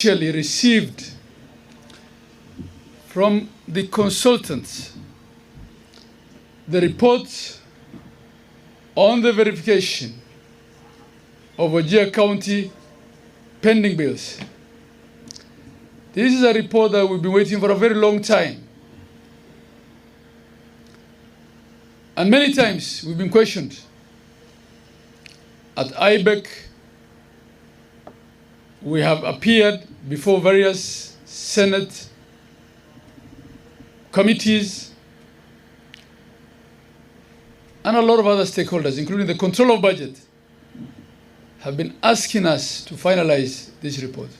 Actually received from the consultants the report on the verification of Wajir County pending bills. This is a report that we've been waiting for a very long time. And many times we've been questioned at IBEC. We have appeared before various Senate committees and a lot of other stakeholders, including the control of budget, have been asking us to finalize this report.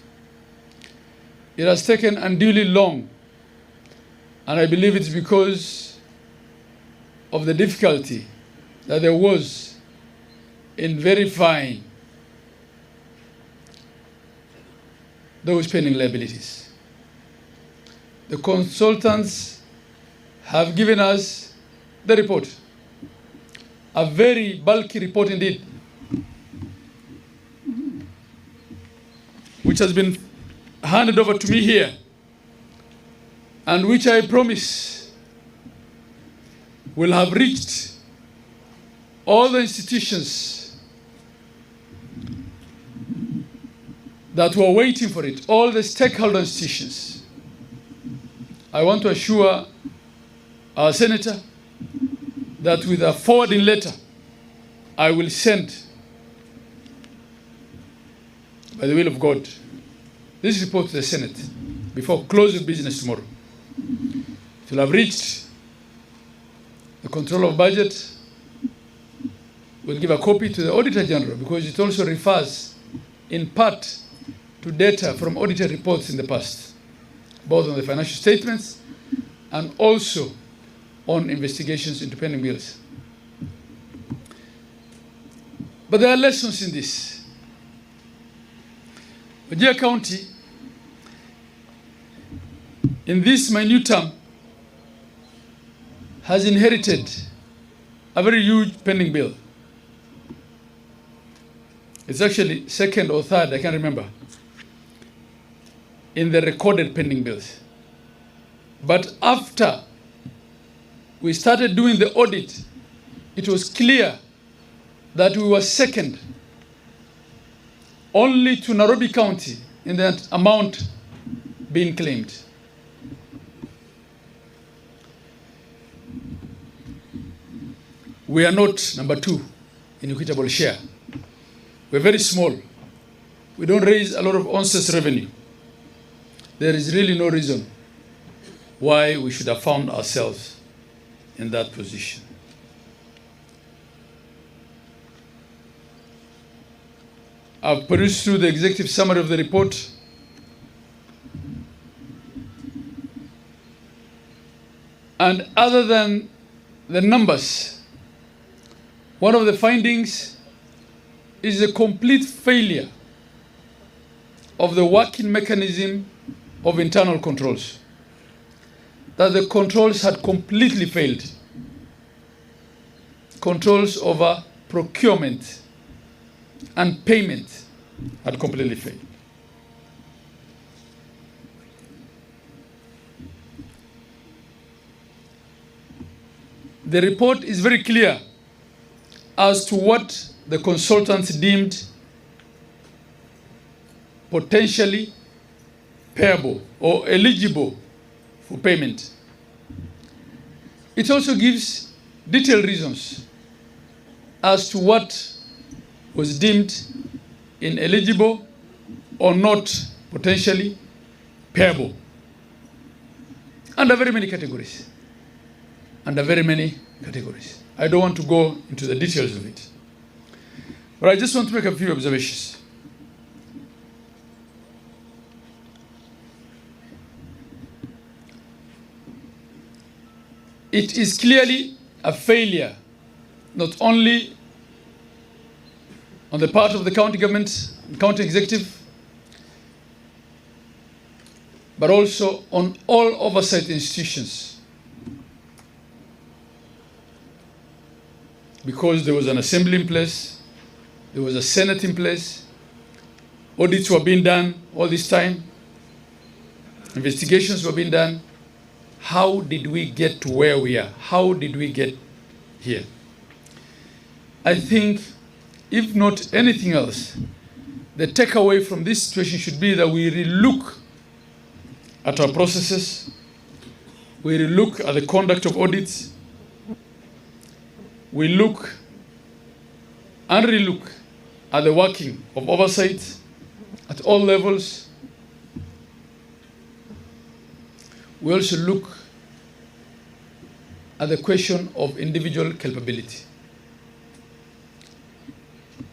It has taken unduly long, and I believe it's because of the difficulty that there was in verifying those pending liabilities. The consultants have given us the report, a very bulky report indeed, which has been handed over to me here, and which I promise will have reached all the institutions that were waiting for it, all the stakeholder institutions. I want to assure our senator that with a forwarding letter I will send, by the will of God, this report to the Senate before close of business tomorrow. It will have reached the control of budget. We'll give a copy to the Auditor General because it also refers in part to data from audited reports in the past, both on the financial statements and also on investigations into pending bills. But there are lessons in this. Wajir County, in this minute term, has inherited a very huge pending bill. It's actually second or third, I can't remember, in the recorded pending bills. But after we started doing the audit, it was clear that we were second only to Nairobi County in that amount being claimed. We are not number 2 in equitable share. We're very small. We don't raise a lot of on-source revenue. There is really no reason why we should have found ourselves in that position. I've perused through the executive summary of the report. And other than the numbers, one of the findings is a complete failure of the working mechanism of internal controls. That the controls had completely failed. Controls over procurement and payment had completely failed. The report is very clear as to what the consultants deemed potentially payable or eligible for payment. It also gives detailed reasons as to what was deemed ineligible or not potentially payable under very many categories. Under very many categories. I don't want to go into the details of it, but I just want to make a few observations. It is clearly a failure, not only on the part of the county government and county executive, but also on all oversight institutions. Because there was an assembly in place, there was a Senate in place, audits were being done all this time, Investigations were being done. How did we get to where we are? How did we get here? I think, if not anything else, the takeaway from this situation should be that we relook at our processes, we relook at the conduct of audits, we look and relook at the working of oversight at all levels. We also look at the question of individual culpability.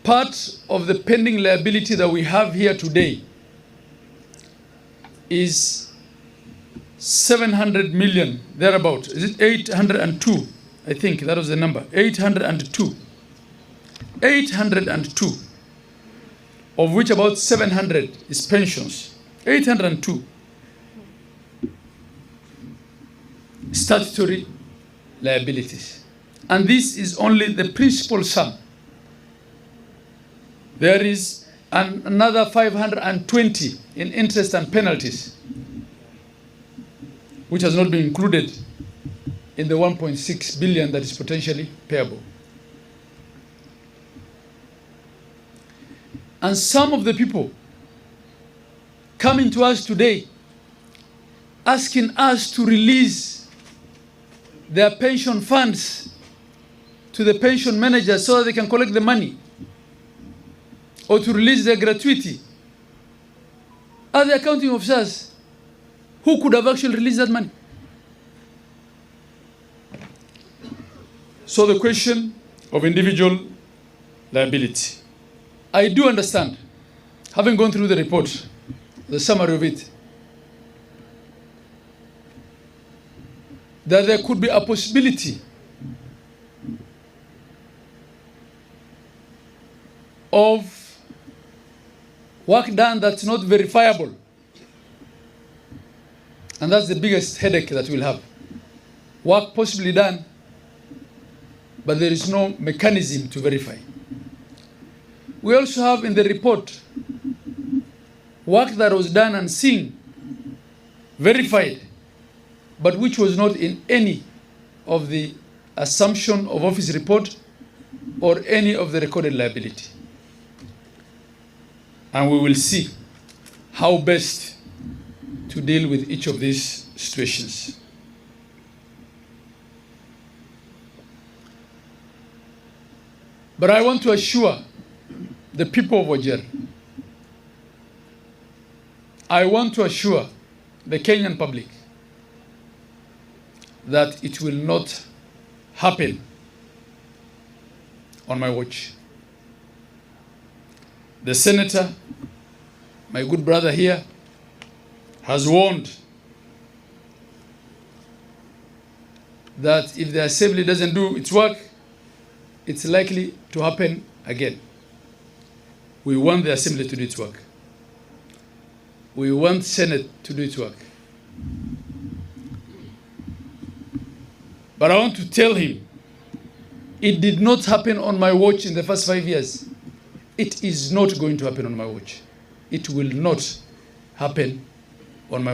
Part of the pending liability that we have here today is 700 million, thereabout. Is it 802? I think that was the number, 802. 802, of which about 700 is pensions. 802. Statutory liabilities. And this is only the principal sum. There is another 520 in interest and penalties, which has not been included in the 1.6 billion that is potentially payable. And some of the people coming to us today asking us to release their pension funds to the pension managers so that they can collect the money, or to release their gratuity, are the accounting officers who could have actually released that money. So the question of individual liability. I do understand, having gone through the report, the summary of it, that there could be a possibility of work done that's not verifiable. And that's the biggest headache that we'll have. Work possibly done, but there is no mechanism to verify. We also have in the report work that was done and seen, verified, but which was not in any of the assumption of office report or any of the recorded liability. And we will see how best to deal with each of these situations. But I want to assure the people of Wajir, I want to assure the Kenyan public that it will not happen on my watch. The senator, my good brother here, has warned that if the assembly doesn't do its work, it's likely to happen again. We want the assembly to do its work. We want Senate to do its work. But I want to tell him, it did not happen on my watch in the first 5 years. It is not going to happen on my watch. It will not happen on my watch.